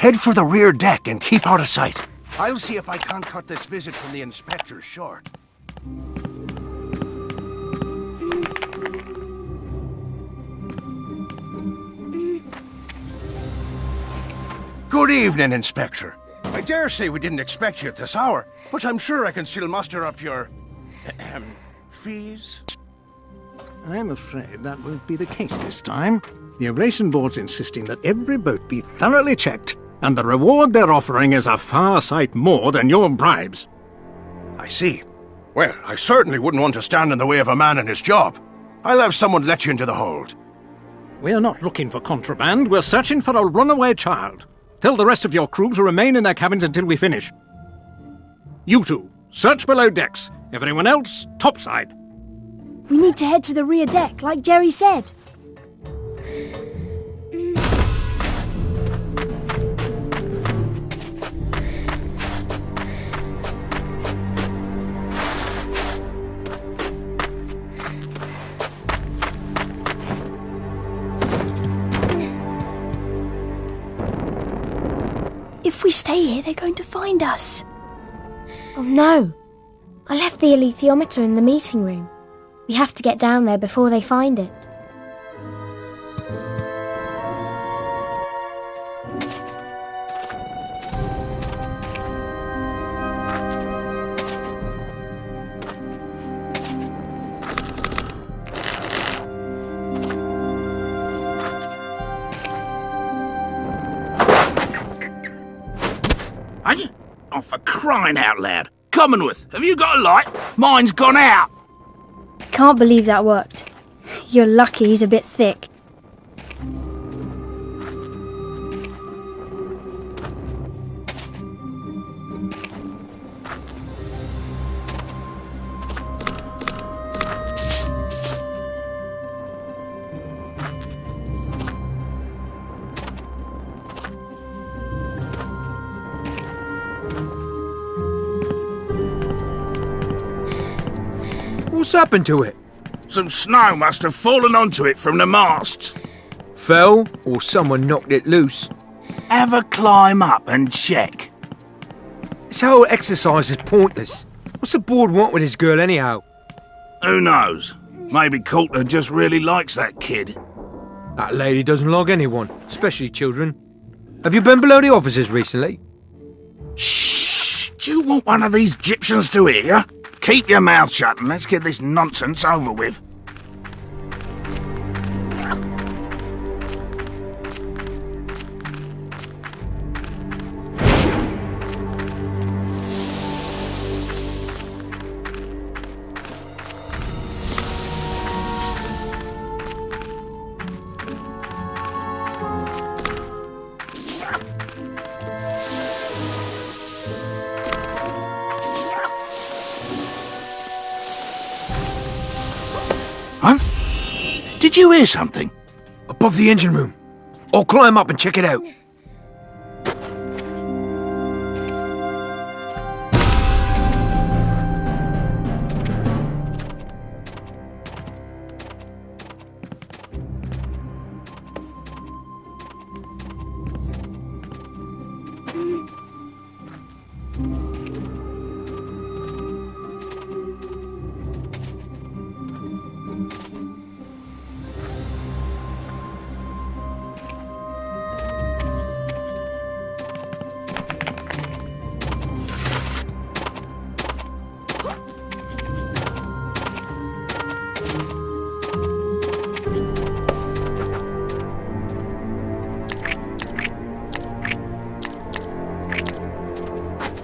Head for the rear deck and keep out of sight. I'll see if I can't cut this visit from the inspector short. Good evening, Inspector. I dare say we didn't expect you at this hour, but I'm sure I can still muster up your... fees? I'm afraid that won't be the case this time. The Aeration Board's insisting that every boat be thoroughly checked, and the reward they're offering is a far sight more than your bribes. I see. Well, I certainly wouldn't want to stand in the way of a man and his job. I'll have someone let you into the hold. We're not looking for contraband, we're searching for a runaway child. Tell the rest of your crew to remain in their cabins until we finish. You two, search below decks. Everyone else, topside. We need to head to the rear deck, like Jerry said. If we stay here, they're going to find us. Oh no! I left the alethiometer in the meeting room. We have to get down there before they find it. Are you? Oh, for crying out loud! Commonwealth, have you got a light? Mine's gone out! Can't believe that worked. You're lucky he's a bit thick. What's happened to it? Some snow must have fallen onto it from the masts. Fell, or someone knocked it loose? Have a climb up and check. This whole exercise is pointless. What's the board want with this girl anyhow? Who knows? Maybe Coulter just really likes that kid. That lady doesn't like anyone, especially children. Have you been below the offices recently? Shh! Do you want one of these Egyptians to hear you? Keep your mouth shut and let's get this nonsense over with. Huh? Did you hear something? Above the engine room. I'll climb up and check it out.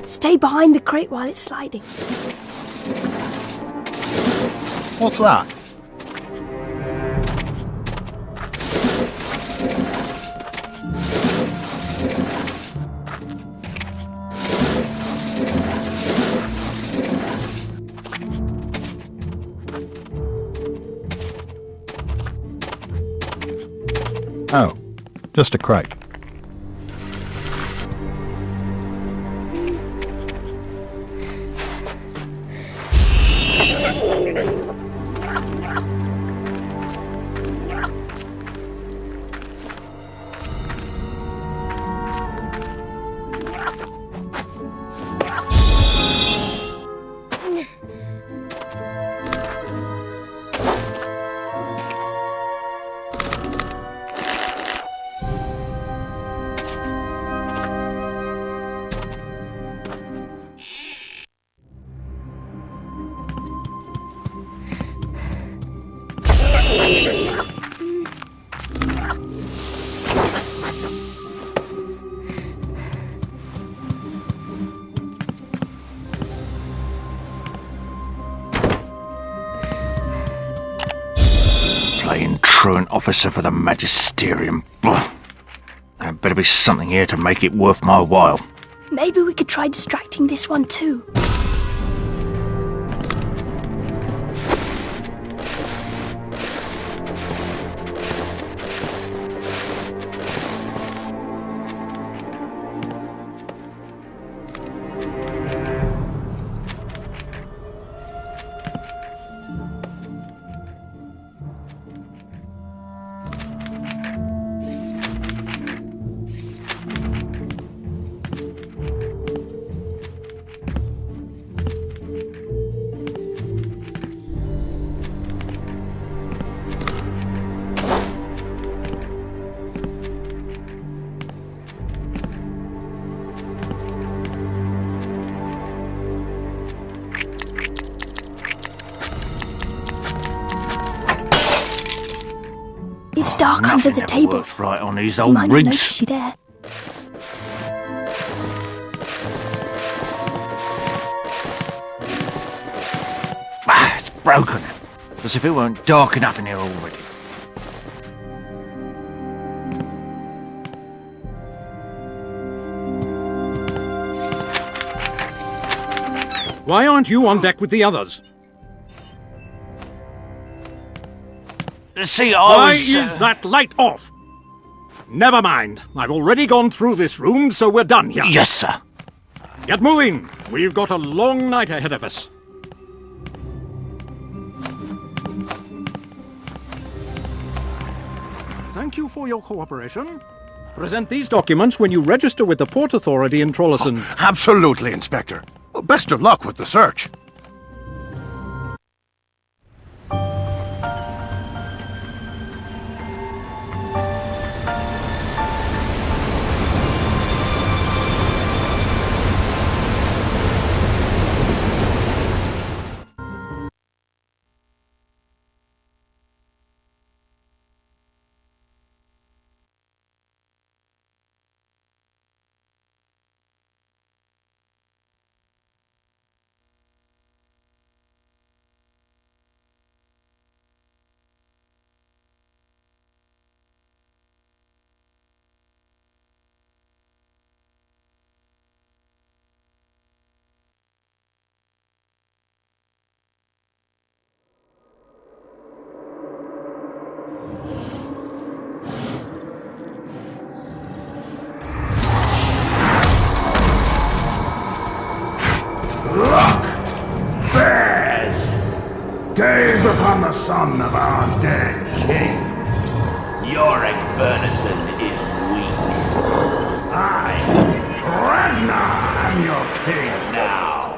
Stay behind the crate while it's sliding. What's that? Oh, just a crate. officer for the Magisterium. Blah. There better be something here to make it worth my while. Maybe we could try distracting this one too. It's dark under the table. Right on these You old might not rigs. notice you there. Ah, it's broken. As if it weren't dark enough in here already. Why aren't you on deck with the others? See, Why is that light off? Never mind. I've already gone through this room, so we're done here. Yes, sir. Get moving. We've got a long night ahead of us. Thank you for your cooperation. Present these documents when you register with the Port Authority in Trollesen. Absolutely, Inspector. Well, best of luck with the search. Look! Bears! Gaze upon the son of our dead king. Yorick Bernison is weak. I, Ragnar, am your king now.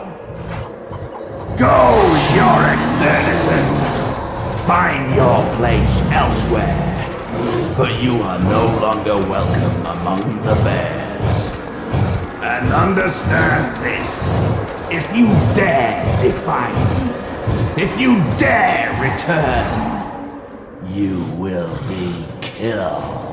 Go, Yorick Bernison! Find your place elsewhere, for you are no longer welcome among the bears. And understand this. If you dare defy me, if you dare return, you will be killed.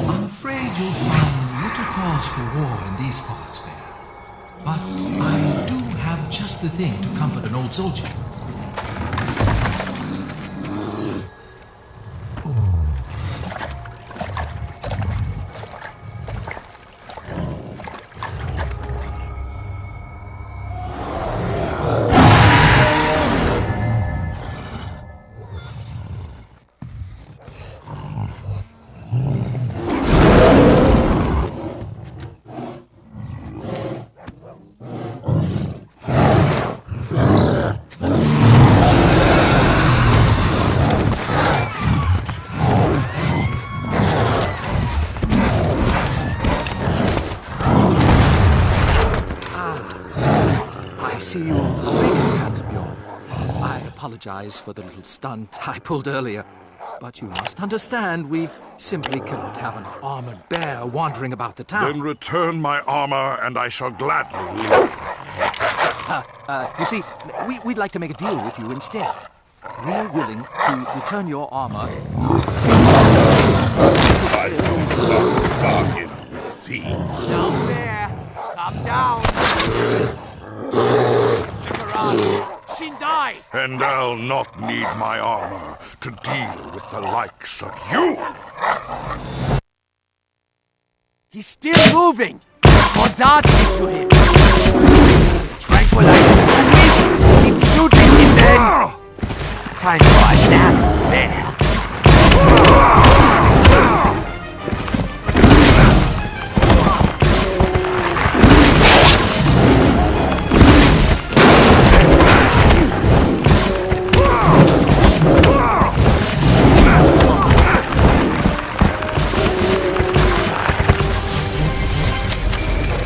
I'm afraid you'll find little cause for war in these parts, Bear. But I do have just the thing to comfort an old soldier. I see you awakened, Hans Bjorn. I apologize for the little stunt I pulled earlier, but you must understand we simply cannot have an armored bear wandering about the town. Then return my armor, and I shall gladly leave. You see, we'd like to make a deal with you instead. We're willing to return your armor. I don't bargain with thieves. Down there! Come down! Shindai! And I'll not need my armor to deal with the likes of you! He's still moving! More dancing to him! Tranquilize him with wind! Keep shooting him then! Time for a nap there!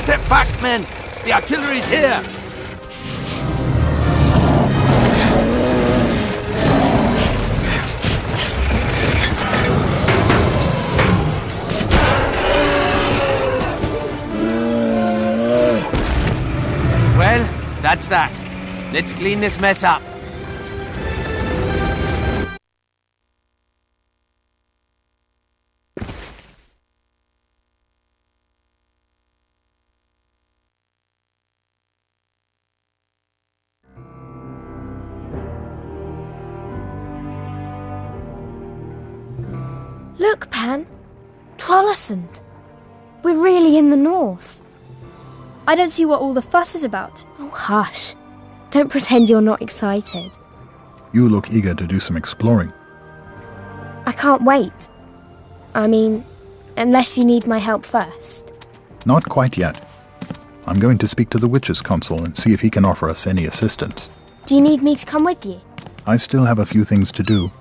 Step back, men! The artillery's here! Well, that's that. Let's clean this mess up. Look, Pan. Twollersand. We're really in the north. I don't see what all the fuss is about. Oh, hush. Don't pretend you're not excited. You look eager to do some exploring. I can't wait. I mean, unless you need my help first. Not quite yet. I'm going to speak to the Witches' Consul and see if he can offer us any assistance. Do you need me to come with you? I still have a few things to do,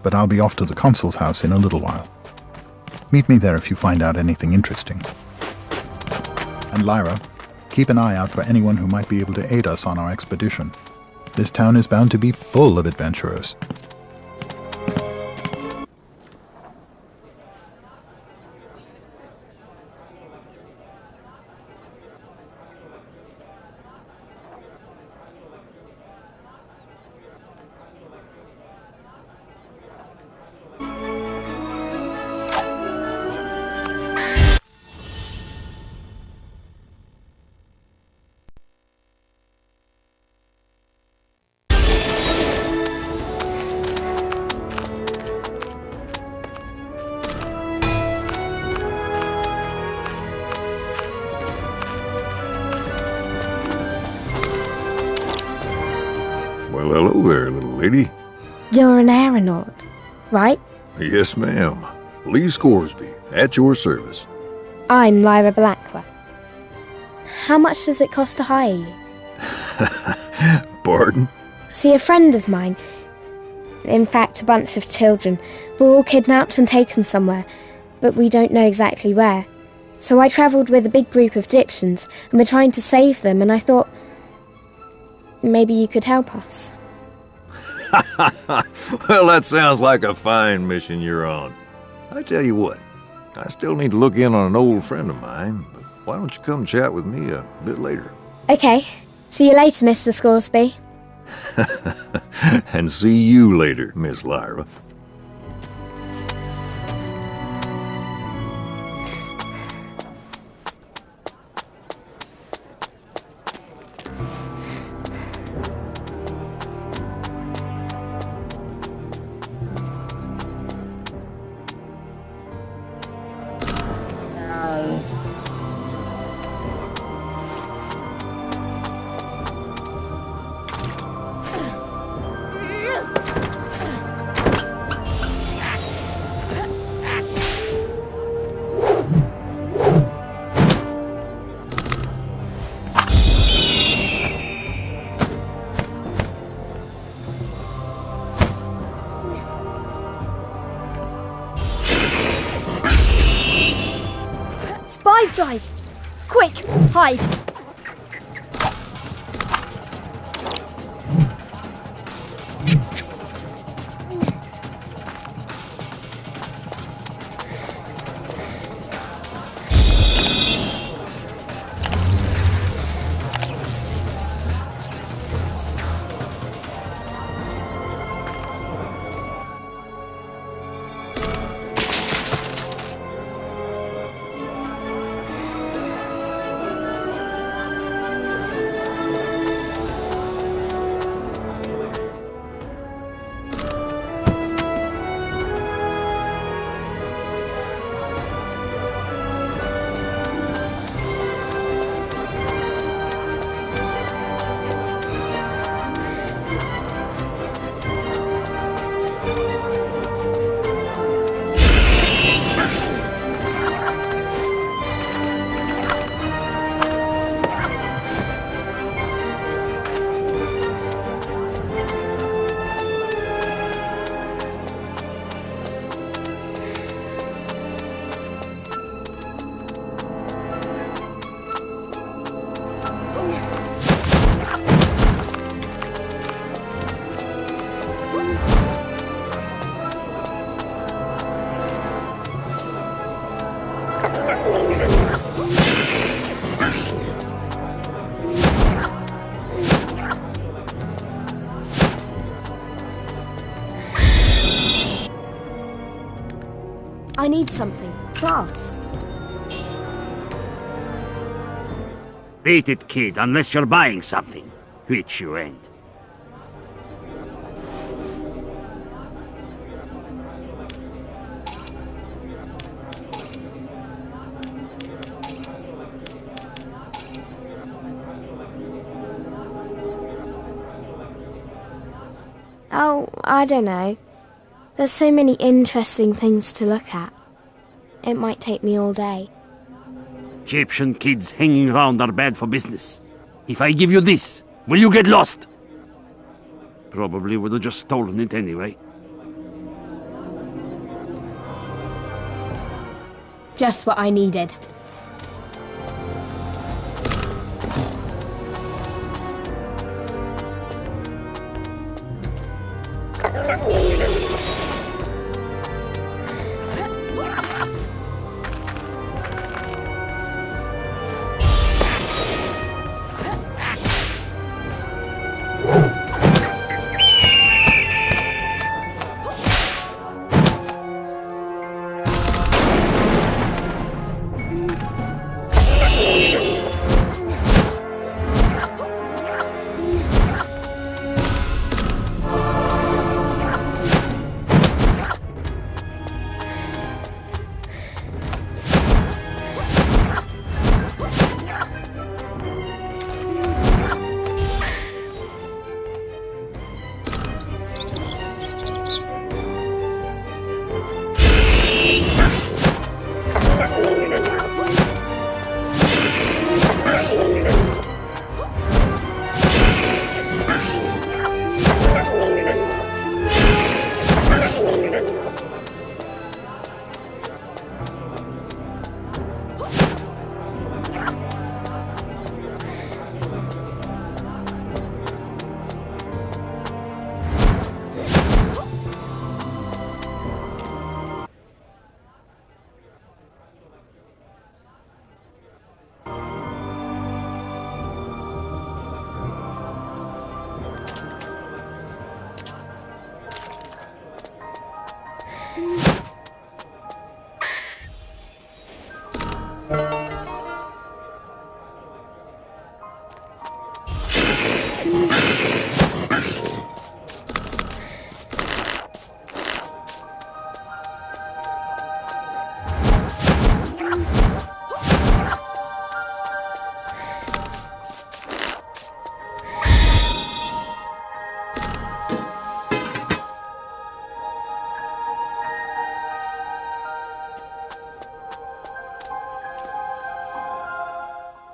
but I'll be off to the Consul's house in a little while. Meet me there if you find out anything interesting. And Lyra, keep an eye out for anyone who might be able to aid us on our expedition. This town is bound to be full of adventurers. Well, hello there, little lady. You're an aeronaut, right? Yes, ma'am. Lee Scoresby, at your service. I'm Lyra Blackwell. How much does it cost to hire you? Pardon? See, a friend of mine, in fact a bunch of children, were all kidnapped and taken somewhere, but we don't know exactly where. So I travelled with a big group of Egyptians, and we're trying to save them, and I thought, maybe you could help us. Well, that sounds like a fine mission you're on. I tell you what, I still need to look in on an old friend of mine, but why don't you come chat with me a bit later? Okay. See you later, Mr. Scoresby. And see you later, Miss Lyra. Spy flies! Quick, hide! I need something. Fast. Beat it, kid, unless you're buying something. Which you ain't. Oh, I don't know. There's so many interesting things to look at. It might take me all day. Egyptian kids hanging around are bad for business. If I give you this, will you get lost? Probably would have just stolen it anyway. Just what I needed.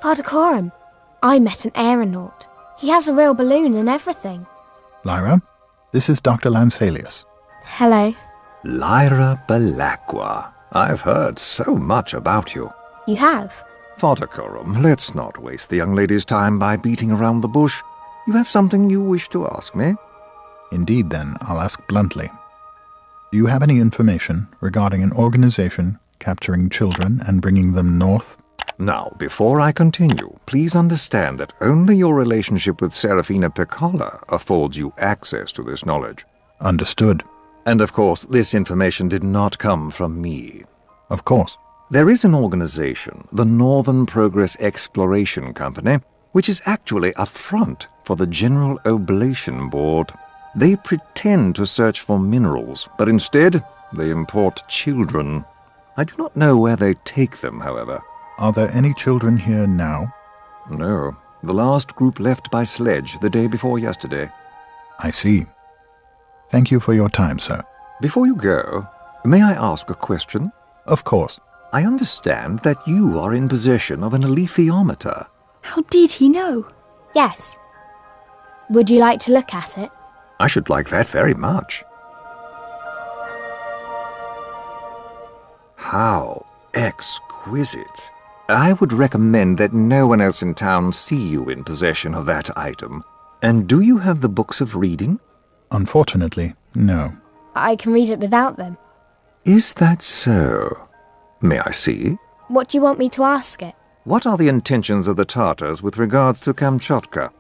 Pardikorum, I met an aeronaut. He has a real balloon and everything. Lyra, this is Dr. Lansalius. Hello. Lyra Belacqua. I've heard so much about you. You have? Pardikorum, let's not waste the young lady's time by beating around the bush. You have something you wish to ask me? Indeed, then, I'll ask bluntly. Do you have any information regarding an organization capturing children and bringing them north? Now, before I continue, please understand that only your relationship with Serafina Piccola affords you access to this knowledge. Understood. And of course, this information did not come from me. Of course. There is an organization, the Northern Progress Exploration Company, which is actually a front for the General Oblation Board. They pretend to search for minerals, but instead they import children. I do not know where they take them, however. Are there any children here now? No. The last group left by sledge the day before yesterday. I see. Thank you for your time, sir. Before you go, may I ask a question? Of course. I understand that you are in possession of an alethiometer. How did he know? Yes. Would you like to look at it? I should like that very much. How exquisite. I would recommend that no one else in town see you in possession of that item. And do you have the books of reading? Unfortunately, no. I can read it without them. Is that so? May I see? What do you want me to ask it? What are the intentions of the Tartars with regards to Kamchatka?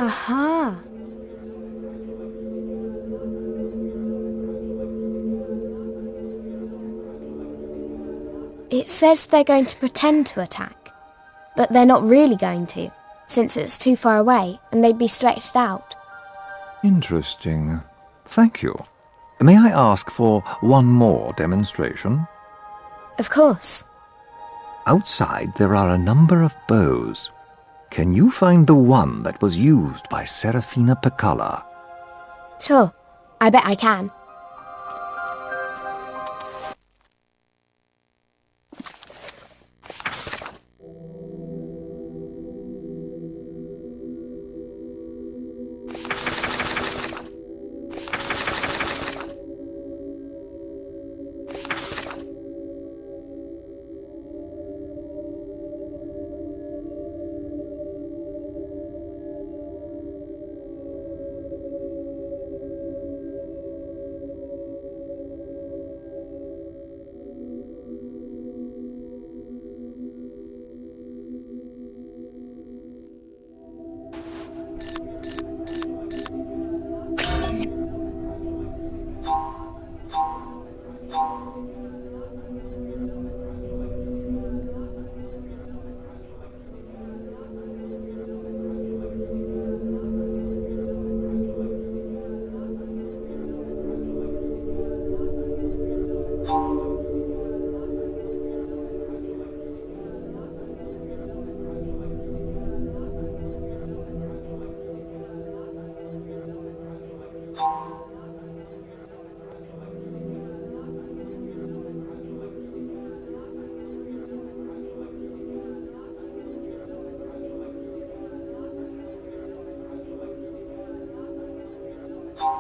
Aha. It says they're going to pretend to attack, but they're not really going to, since it's too far away and they'd be stretched out. Interesting. Thank you. May I ask for one more demonstration? Of course. Outside there are a number of bows. Can you find the one that was used by Serafina Peccala? Sure, I bet I can.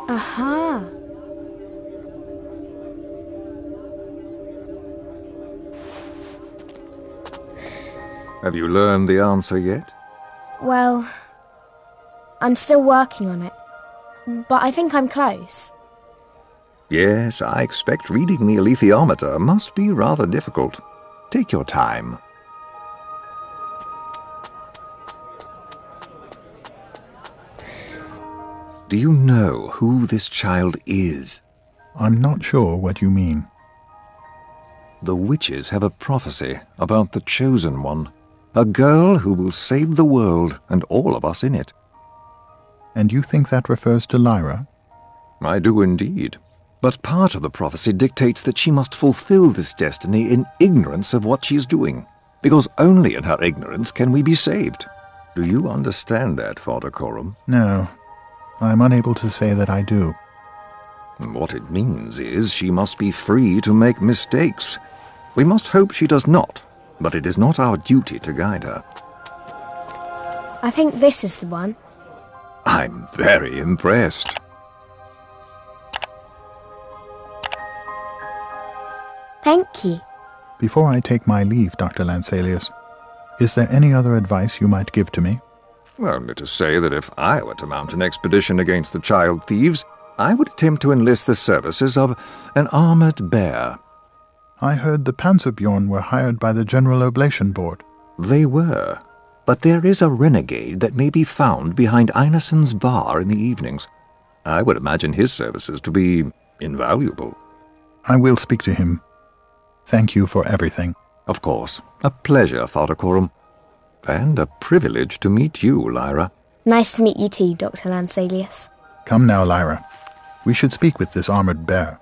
Aha. Have you learned the answer yet? Well, I'm still working on it, but I think I'm close. Yes, I expect reading the alethiometer must be rather difficult. Take your time. Do you know who this child is? I'm not sure what you mean. The witches have a prophecy about the chosen one, a girl who will save the world and all of us in it. And you think that refers to Lyra? I do indeed. But part of the prophecy dictates that she must fulfill this destiny in ignorance of what she is doing, because only in her ignorance can we be saved. Do you understand that, Father Coram? No. I'm unable to say that I do. What it means is she must be free to make mistakes. We must hope she does not, but it is not our duty to guide her. I think this is the one. I'm very impressed. Thank you. Before I take my leave, Dr. Lanselius, is there any other advice you might give to me? Only to say that if I were to mount an expedition against the child thieves, I would attempt to enlist the services of an armored bear. I heard the Panzerbjorn were hired by the General Oblation Board. They were, but there is a renegade that may be found behind Einarsson's bar in the evenings. I would imagine his services to be invaluable. I will speak to him. Thank you for everything. Of course. A pleasure, Father Coram. And a privilege to meet you, Lyra. Nice to meet you too, Dr. Lanselius. Come now, Lyra. We should speak with this armored bear.